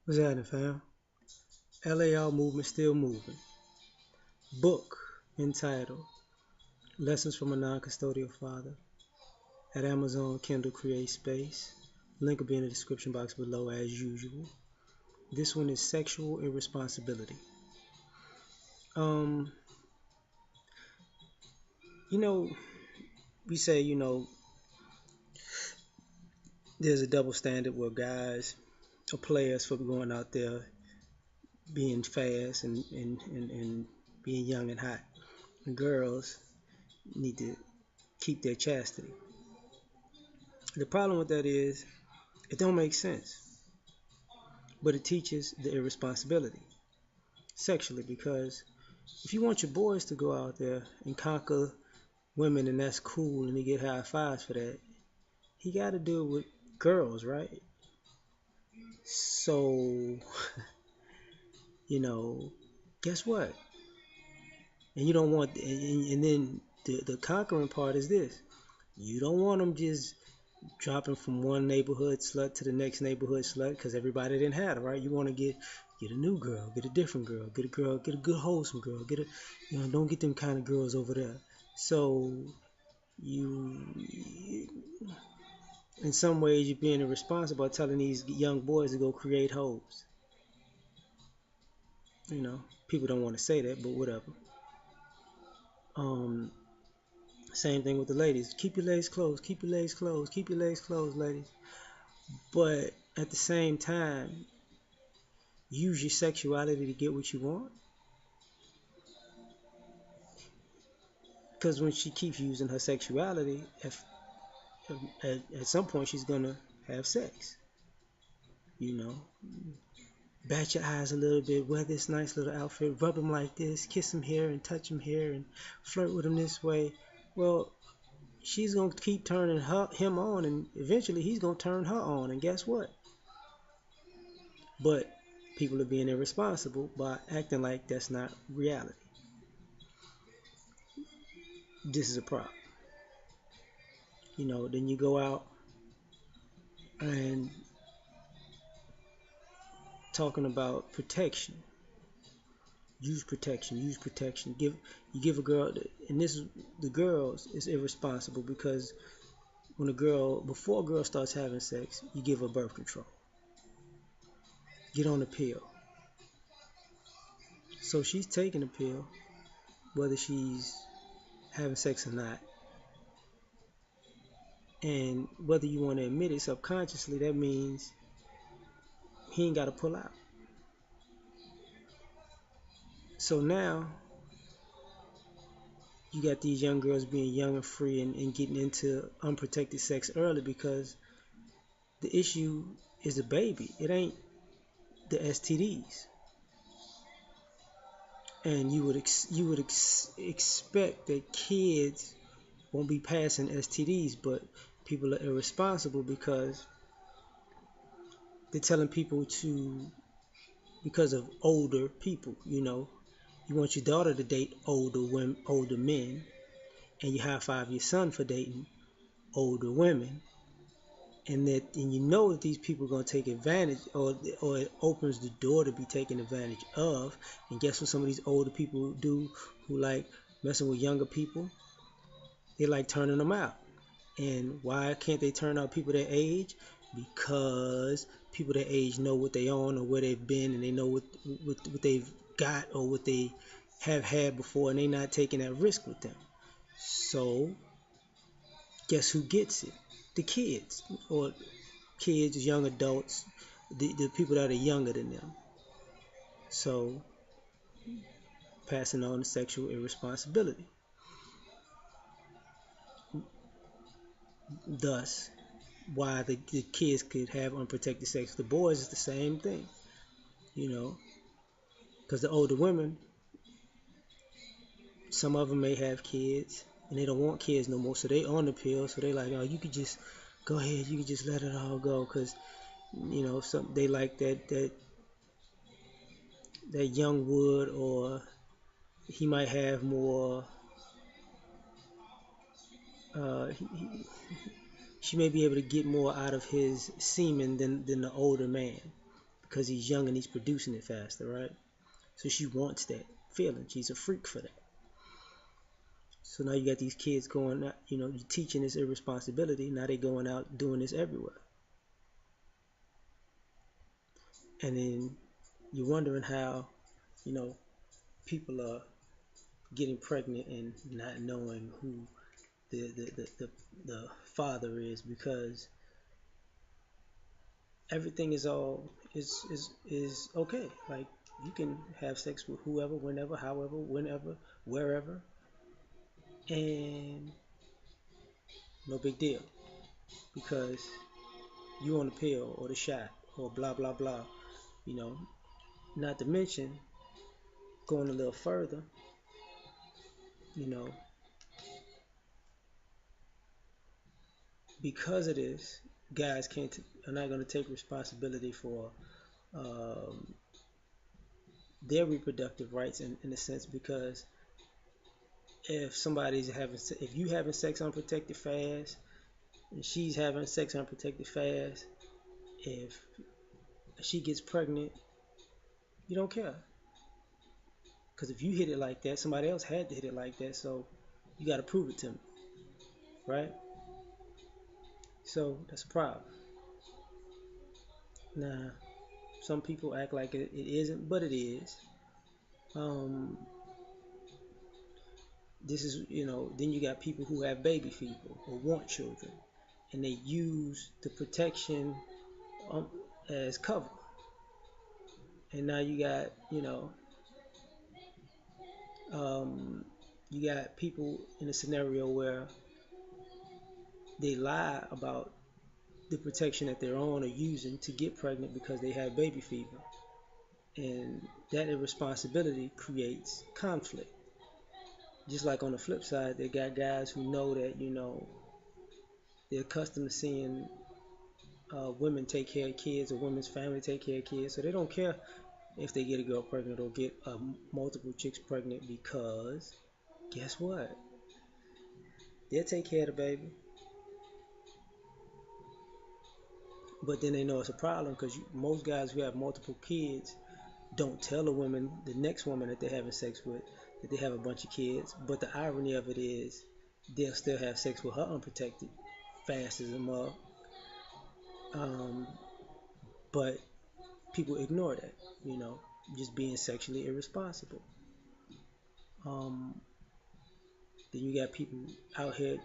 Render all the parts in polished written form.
What's happening, fam? L.A.R movement still moving. Book entitled Lessons from a Non-Custodial Father at Amazon Kindle Create Space. Link will be in the description box below as usual. This one is Sexual Irresponsibility. Um, you know, we say, there's a double standard where guys are players for going out there being fast and being young and hot. And girls need to keep their chastity. The problem with that is it don't make sense, but it teaches the irresponsibility sexually, because if you want your boys to go out there and conquer women and that's cool and they get high fives for that, he got to do it with girls, right? So, you know, guess what? And you don't want, and then the conquering part is this: you don't want them just dropping from one neighborhood slut to the next neighborhood slut because everybody didn't have it, right? You want to get a new girl, get a different girl, get a good wholesome girl, get a, don't get them kind of girls over there. So you, in some ways, you're being irresponsible by telling these young boys to go create hoes. People don't want to say that, but whatever. Um, Same thing with the ladies. Keep your legs closed. Keep your legs closed. Keep your legs closed, ladies. But at the same time, use your sexuality to get what you want. Because when she keeps using her sexuality, at some point she's gonna have sex. You know, bat your eyes a little bit, wear this nice little outfit, rub him like this, kiss him here and touch him here, and flirt with him this way. Well, she's gonna keep turning him on, and eventually he's gonna turn her on. And guess what? But people are being irresponsible by acting like that's not reality. This is a problem. Then you go out and talking about protection. Use protection. Use protection. You give a girl, and this is the girls is irresponsible because before a girl starts having sex, you give her birth control. Get on the pill. So she's taking the pill, whether she's having sex or not, and whether you want to admit it subconsciously, that means he ain't got to pull out. So now you got these young girls being young and free and getting into unprotected sex early because the issue is the baby. It ain't the STDs. And you would expect that kids won't be passing STDs, but people are irresponsible because they're telling people because of older people. You want your daughter to date older men, and you high five your son for dating older women, and that these people are gonna take advantage, or it opens the door to be taken advantage of. And guess what some of these older people do who like messing with younger people? They like turning them out. And why can't they turn out people their age? Because people their age know what they own or where they've been, and they know what they've got or what they have had before, and they're not taking that risk with them. So guess who gets it? The kids, or kids, young adults, the people that are younger than them. So passing on the sexual irresponsibility. Thus, why the kids could have unprotected sex. The boys is the same thing, because the older women, some of them may have kids and they don't want kids no more, so they on the pill. So they like, oh, you could just go ahead, you could just let it all go, because they like that young wood, or he might have more. She may be able to get more out of his semen than the older man, because he's young and he's producing it faster, right? So she wants that feeling. She's a freak for that. So now you got these kids going out, you're teaching this irresponsibility. Now they going out doing this everywhere. And then you're wondering how, people are getting pregnant and not knowing who the father is, because everything is okay. Like, you can have sex with whoever, whenever, however, whenever, wherever, and no big deal, because you on the pill or the shot or blah blah blah. You know, not to mention, going a little further, you know, because of this, guys are not going to take responsibility for um, their reproductive rights in a sense, because if you having sex unprotected fast and she's having sex unprotected fast, if she gets pregnant, you don't care, because if you hit it like that, somebody else had to hit it like that, so you got to prove it to me, right? So that's a problem. Now, some people act like it isn't, but it is. This is, then you got people who have baby fever or want children, and they use the protection as cover. And now you got people in a scenario where they lie about the protection that they're on or using to get pregnant because they have baby fever. And that irresponsibility creates conflict. Just like on the flip side, they got guys who know that, they're accustomed to seeing women take care of kids, or women's family take care of kids, so they don't care if they get a girl pregnant or get multiple chicks pregnant, because guess what? They'll take care of the baby. But then they know it's a problem, because most guys who have multiple kids don't tell the next woman that they're having sex with, that they have a bunch of kids. But the irony of it is, they'll still have sex with her unprotected, fast as a mug. But people ignore that, just being sexually irresponsible. Then you got people out here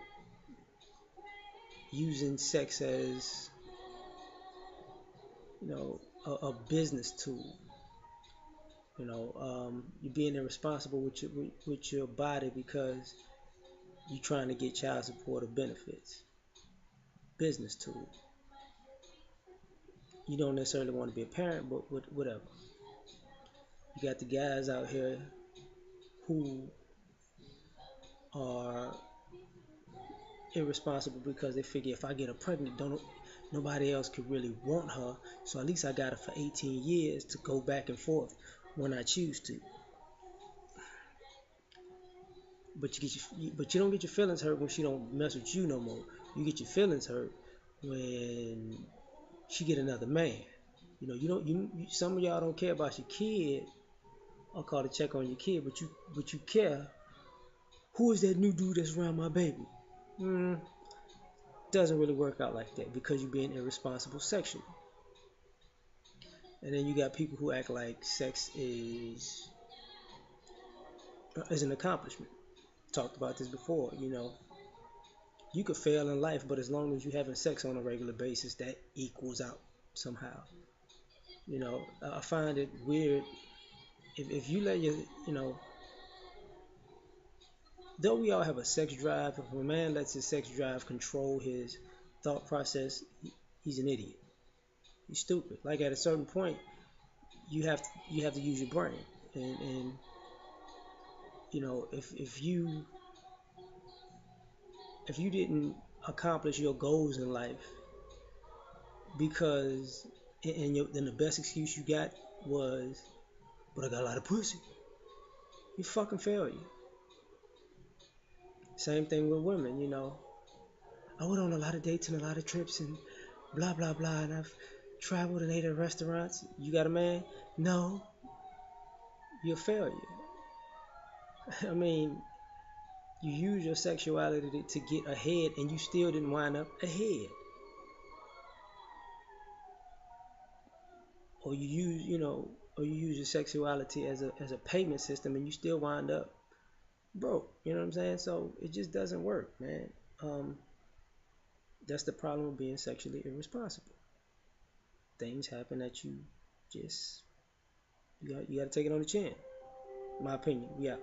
using sex as, a business tool. You're being irresponsible with your body because you're trying to get child support or benefits. Business tool. You don't necessarily want to be a parent, but whatever. You got the guys out here who are irresponsible because they figure, if I get her pregnant, nobody else could really want her, so at least I got her for 18 years to go back and forth when I choose to. But you don't get your feelings hurt when she don't mess with you no more. You get your feelings hurt when she get another man. Some of y'all don't care about your kid or call to check on your kid, but you care. Who is that new dude that's around my baby? Doesn't really work out like that, because you're being irresponsible sexually. And then you got people who act like sex is an accomplishment. Talked about this before. You could fail in life, but as long as you're having sex on a regular basis, that equals out somehow. I find it weird if you let though we all have a sex drive, if a man lets his sex drive control his thought process, he's an idiot. He's stupid. Like, at a certain point, you have to use your brain, and if you didn't accomplish your goals in life because then the best excuse you got was, but I got a lot of pussy, you fucking failure. Same thing with women. I went on a lot of dates and a lot of trips and blah blah blah, and I've traveled and ate at restaurants. You got a man? No, you're a failure. I mean, you use your sexuality to get ahead, and you still didn't wind up ahead. Or you use your sexuality as a payment system, and you still wind up broke. You know what I'm saying? So it just doesn't work, man. Um, that's the problem with being sexually irresponsible. Things happen that you just you got to take it on the chin. My opinion. Yeah.